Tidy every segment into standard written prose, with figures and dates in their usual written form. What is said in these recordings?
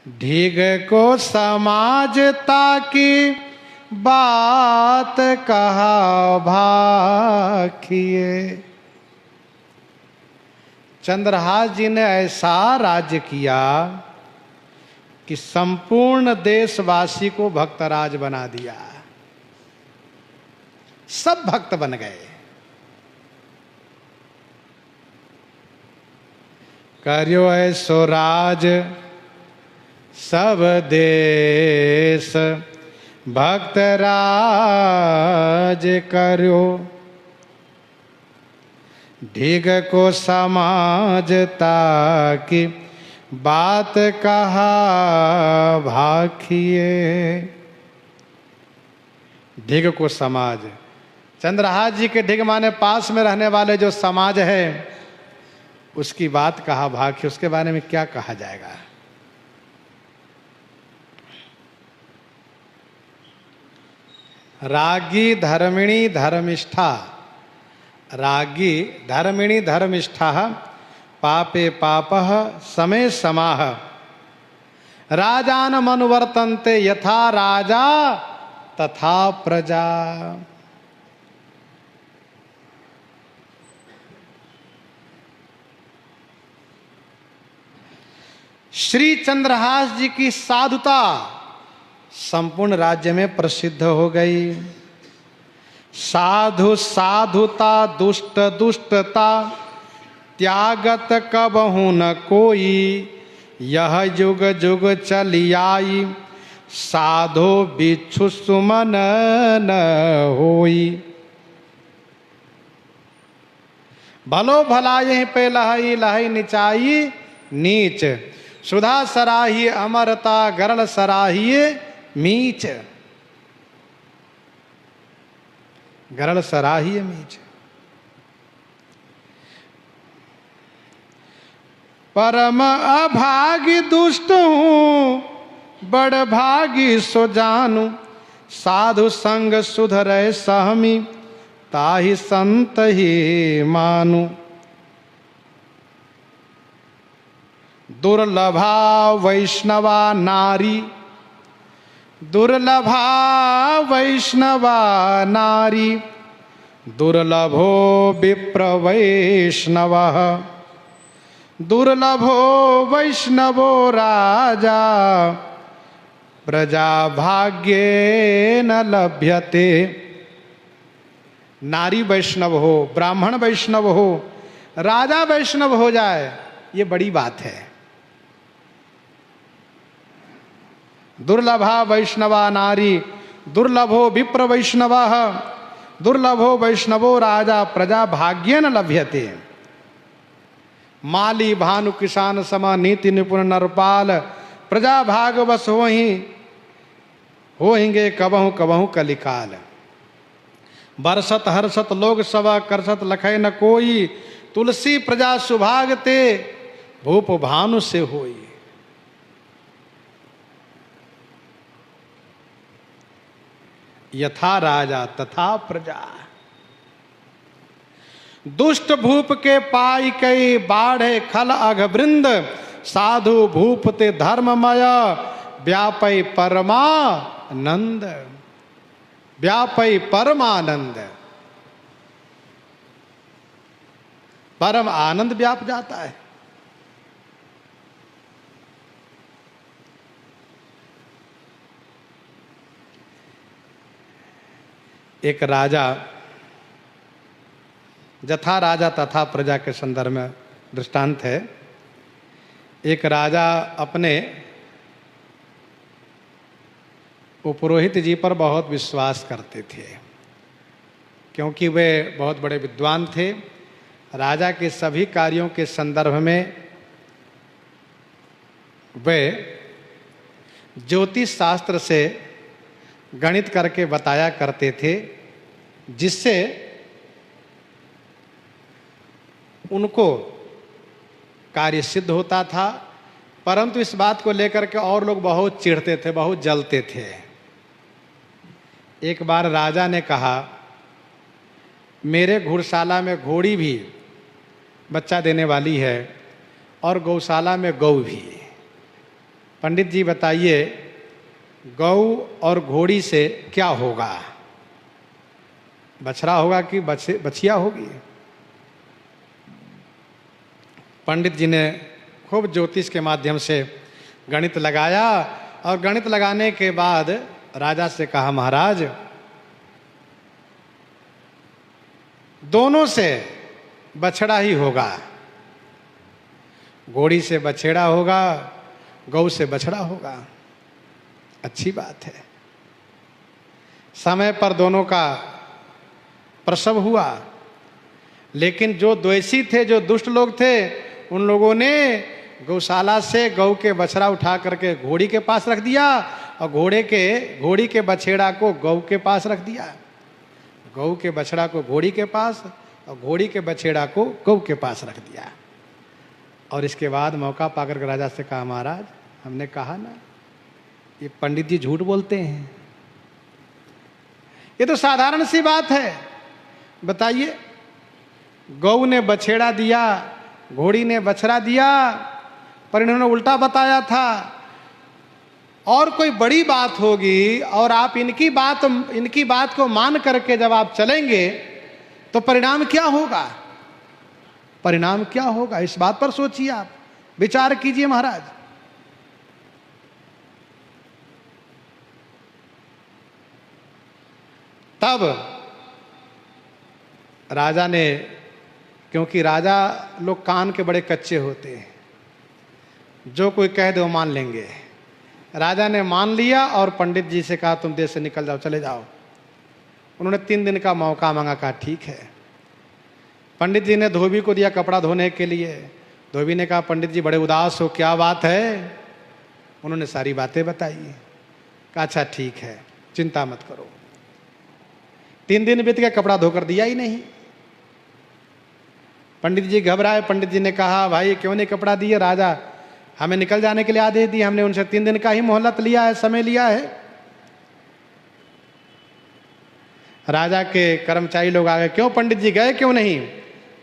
ढीग को समाजता की बात कहा भाखिए। चंद्रहास जी ने ऐसा राज्य किया कि संपूर्ण देशवासी को भक्तराज बना दिया। सब भक्त बन गए। कर्यो ऐसो राज सब देश भक्तराज कर्यो। ढीग को समाजता की बात कहा भाखिए। ढीग को समाज, चंद्रहास जी के ढीग माने पास में रहने वाले जो समाज है उसकी बात कहा भाखिए। उसके बारे में क्या कहा जाएगा। रागी धर्मिणी धर्मिष्ठा, रागी धर्मिणी धर्मिष्ठा पापे पापः समे समाः। राजान मनुवर्तन्ते यथा राजा तथा प्रजा। श्री चंद्रहास जी की साधुता संपूर्ण राज्य में प्रसिद्ध हो गई। साधु साधुता दुष्ट दुष्टता त्यागत कबहु न कोई। यह युग युग चली आई साधो बिच्छु सुमन न होई। भलो भला यहीं पे लहई लहई निचाई नीच। सुधा सराही अमरता गरल सराहिए मीच। गरल सराहिए मीच। परम अभागी दुष्ट हूँ बड़ भागी सो जानू। साधु संग सुधरै सहमी ताहि संत ही मानू। दुर्लभा वैष्णवा नारी, दुर्लभा वैष्णवा नारी। दुर्लभो विप्र वैष्णवः, दुर्लभो वैष्णवो राजा। प्रजा भाग्येन लभ्यते। नारी वैष्णव हो, ब्राह्मण वैष्णव हो, राजा वैष्णव हो जाए, ये बड़ी बात है। दुर्लभा वैष्णवा नारी, दुर्लभो विप्र वैष्णवः, दुर्लभो वैष्णवो राजा। प्रजा भाग्येन लभ्यते। माली भानु किसान समा नीति निपुण नरपाल। प्रजा भाग बस होहिंगे कबहु कबहु कलिकाल। बरसत हर्षत लोग सवा करसत लखै न कोई। तुलसी प्रजा सुभागते भूप भानु से होई। यथा राजा तथा प्रजा। दुष्ट भूप के पाई कई बाढ़े खल अघवृंद। साधु भूप ते धर्ममय व्यापै परमानंद। व्यापै परमानंद, परम आनंद व्याप जाता है। एक राजा, जथा राजा तथा प्रजा के संदर्भ में दृष्टांत है। एक राजा अपने पुरोहित जी पर बहुत विश्वास करते थे क्योंकि वे बहुत बड़े विद्वान थे। राजा के सभी कार्यों के संदर्भ में वे ज्योतिष शास्त्र से गणित करके बताया करते थे, जिससे उनको कार्य सिद्ध होता था। परंतु इस बात को लेकर के और लोग बहुत चिढ़ते थे, बहुत जलते थे। एक बार राजा ने कहा, मेरे घुड़शाला में घोड़ी भी बच्चा देने वाली है और गौशाला में गौ भी, पंडित जी बताइए, गौ और घोड़ी से क्या होगा? बछड़ा होगा कि बछिया होगी? पंडित जी ने खूब ज्योतिष के माध्यम से गणित लगाया और गणित लगाने के बाद राजा से कहा, महाराज दोनों से बछड़ा ही होगा, घोड़ी से बछड़ा होगा, गौ से बछड़ा होगा। अच्छी बात है। समय पर दोनों का प्रसव हुआ, लेकिन जो द्वेषी थे, जो दुष्ट लोग थे, उन लोगों ने गौशाला से गौ के बछड़ा उठा करके घोड़ी के पास रख दिया और घोड़ी के बछड़ा को गौ के पास रख दिया, गौ के बछड़ा को घोड़ी के पास और घोड़ी के बछड़ा को गौ के पास रख दिया। और इसके बाद मौका पाकर के राजा से कहा, महाराज हमने कहा ना, ये पंडित जी झूठ बोलते हैं, ये तो साधारण सी बात है। बताइए, गौ ने बछड़ा दिया, घोड़ी ने बछड़ा दिया, पर इन्होंने उल्टा बताया था। और कोई बड़ी बात होगी और आप इनकी बात को मान करके जब आप चलेंगे तो परिणाम क्या होगा? परिणाम क्या होगा, इस बात पर सोचिए, आप विचार कीजिए महाराज। तब राजा ने, क्योंकि राजा लोग कान के बड़े कच्चे होते हैं, जो कोई कह दे वो मान लेंगे। राजा ने मान लिया और पंडित जी से कहा, तुम देश से निकल जाओ, चले जाओ। उन्होंने 3 दिन का मौका मांगा, कहा ठीक है। पंडित जी ने धोबी को दिया कपड़ा धोने के लिए। धोबी ने कहा, पंडित जी बड़े उदास हो, क्या बात है? उन्होंने सारी बातें बताई। कहा अच्छा ठीक है, चिंता मत करो। 3 दिन बीत गए, कपड़ा धोकर दिया ही नहीं। पंडित जी घबराए। पंडित जी ने कहा, भाई क्यों नहीं कपड़ा दिए? राजा हमें निकल जाने के लिए आदेश दिए, हमने उनसे 3 दिन का ही मोहलत लिया है, समय लिया है। राजा के कर्मचारी लोग आ गए, क्यों पंडित जी गए क्यों नहीं?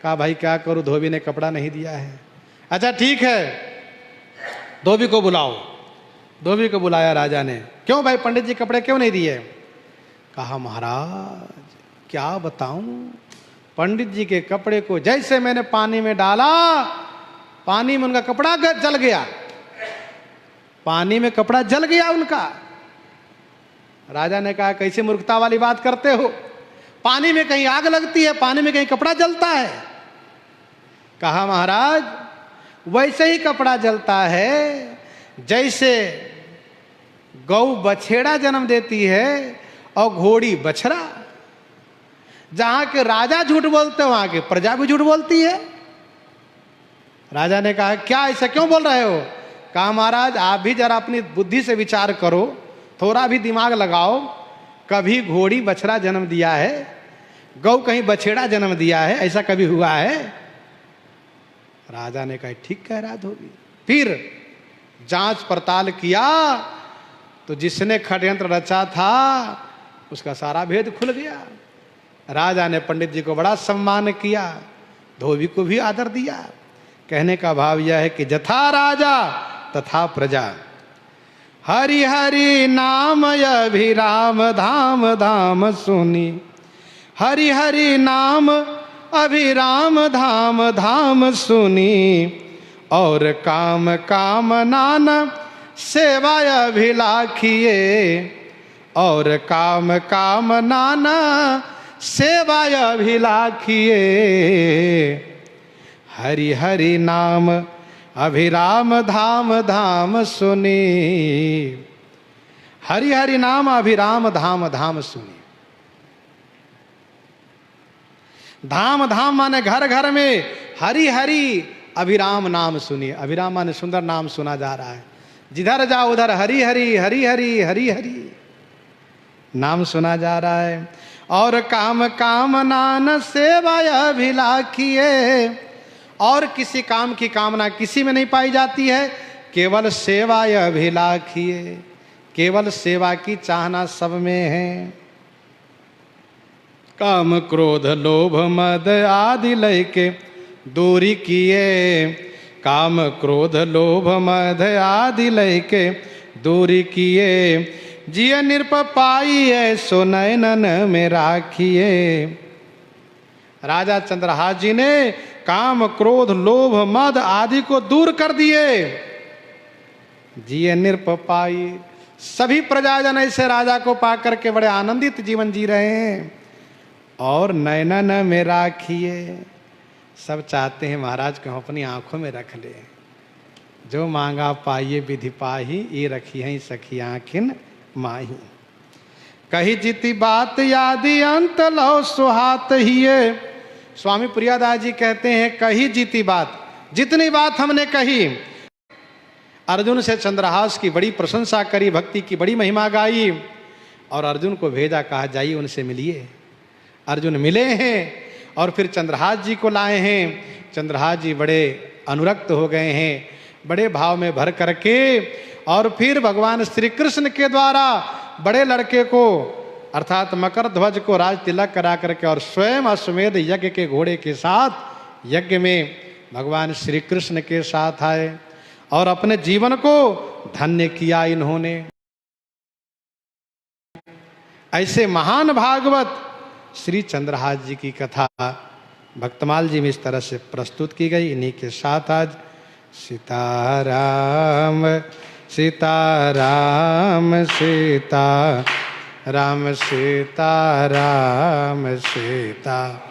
कहा भाई क्या करूं, धोबी ने कपड़ा नहीं दिया है। अच्छा ठीक है, धोबी को बुलाओ। धोबी को बुलाया राजा ने। क्यों भाई पंडित जी कपड़े क्यों नहीं दिए? कहा महाराज क्या बताऊं, पंडित जी के कपड़े को जैसे मैंने पानी में डाला, पानी में उनका कपड़ा जल गया, पानी में कपड़ा जल गया उनका। राजा ने कहा कैसे मूर्खता वाली बात करते हो, पानी में कहीं आग लगती है, पानी में कहीं कपड़ा जलता है? कहा महाराज वैसे ही कपड़ा जलता है जैसे गौ बछेड़ा जन्म देती है और घोड़ी बछड़ा। जहां के राजा झूठ बोलते वहां की प्रजा भी झूठ बोलती है। राजा ने कहा क्या ऐसा क्यों बोल रहे हो? कहा महाराज आप भी जरा अपनी बुद्धि से विचार करो, थोड़ा भी दिमाग लगाओ। कभी घोड़ी बछड़ा जन्म दिया है, गौ कहीं बछेड़ा जन्म दिया है, ऐसा कभी हुआ है? राजा ने कहा ठीक कह रहा धोबी। फिर जांच पड़ताल किया तो जिसने षड्यंत्र रचा था उसका सारा भेद खुल गया। राजा ने पंडित जी को बड़ा सम्मान किया, धोबी को भी आदर दिया। कहने का भाव यह है कि जथा राजा तथा प्रजा, हरि हरि नाम अभिराम धाम धाम सुनी, हरि हरि नाम अभिराम धाम धाम सुनी, और काम काम नाना सेवा अभिलाखिए, और काम काम नाना सेवा अभिलाखिए, हरि हरि नाम अभिराम धाम धाम सुनी, हरि हरि नाम अभिराम धाम धाम सुनी। धाम धाम माने घर घर में, हरि हरि अभिराम नाम सुनिए। अभिराम माने सुंदर नाम सुना जा रहा है, जिधर जाओ उधर हरि हरि हरि हरि हरि हरि नाम सुना जा रहा है। और काम काम नान सेवा अभिलाखिए, और किसी काम की कामना किसी में नहीं पाई जाती है, केवल सेवा अभिलाखिए, केवल सेवा की चाहना सब में है। काम क्रोध लोभ मद आदि लय के दूरी किए, काम क्रोध लोभ मद आदि लय के दूरी किए, जिय निरप पाई सो नयनन में राखिए। राजा चंद्रहास जी ने काम क्रोध लोभ मद आदि को दूर कर दिए। जिय निरप पाई, सभी प्रजाजन ऐसे राजा को पाकर के बड़े आनंदित जीवन जी रहे हैं। और नयनन में राखिए, सब चाहते हैं महाराज को हम अपनी आंखों में रख ले। जो मांगा पाइए विधि पाही, ये रखी है सखी आंखिन माही। कही जिति बात यादि अंत लो सुहात हिये। स्वामी प्रियादास जी कहते हैं कही जिति बात, जितनी बात हमने कही। अर्जुन से चंद्रहास की बड़ी प्रशंसा करी, भक्ति की बड़ी महिमा गाई और अर्जुन को भेजा, कहा जाइए उनसे मिलिए। अर्जुन मिले हैं और फिर चंद्रहास जी को लाए हैं। चंद्रहास जी बड़े अनुरक्त हो गए हैं, बड़े भाव में भर करके। और फिर भगवान श्री कृष्ण के द्वारा बड़े लड़के को अर्थात मकर ध्वज को राज तिलक करा करके और स्वयं अश्वमेध यज्ञ के घोड़े के साथ यज्ञ में भगवान श्री कृष्ण के साथ आए और अपने जीवन को धन्य किया इन्होंने। ऐसे महान भागवत श्री चंद्रहास जी की कथा भक्तमाल जी में इस तरह से प्रस्तुत की गई। इन्हीं के साथ आज सीताराम सीताराम सीता राम सीताराम सीता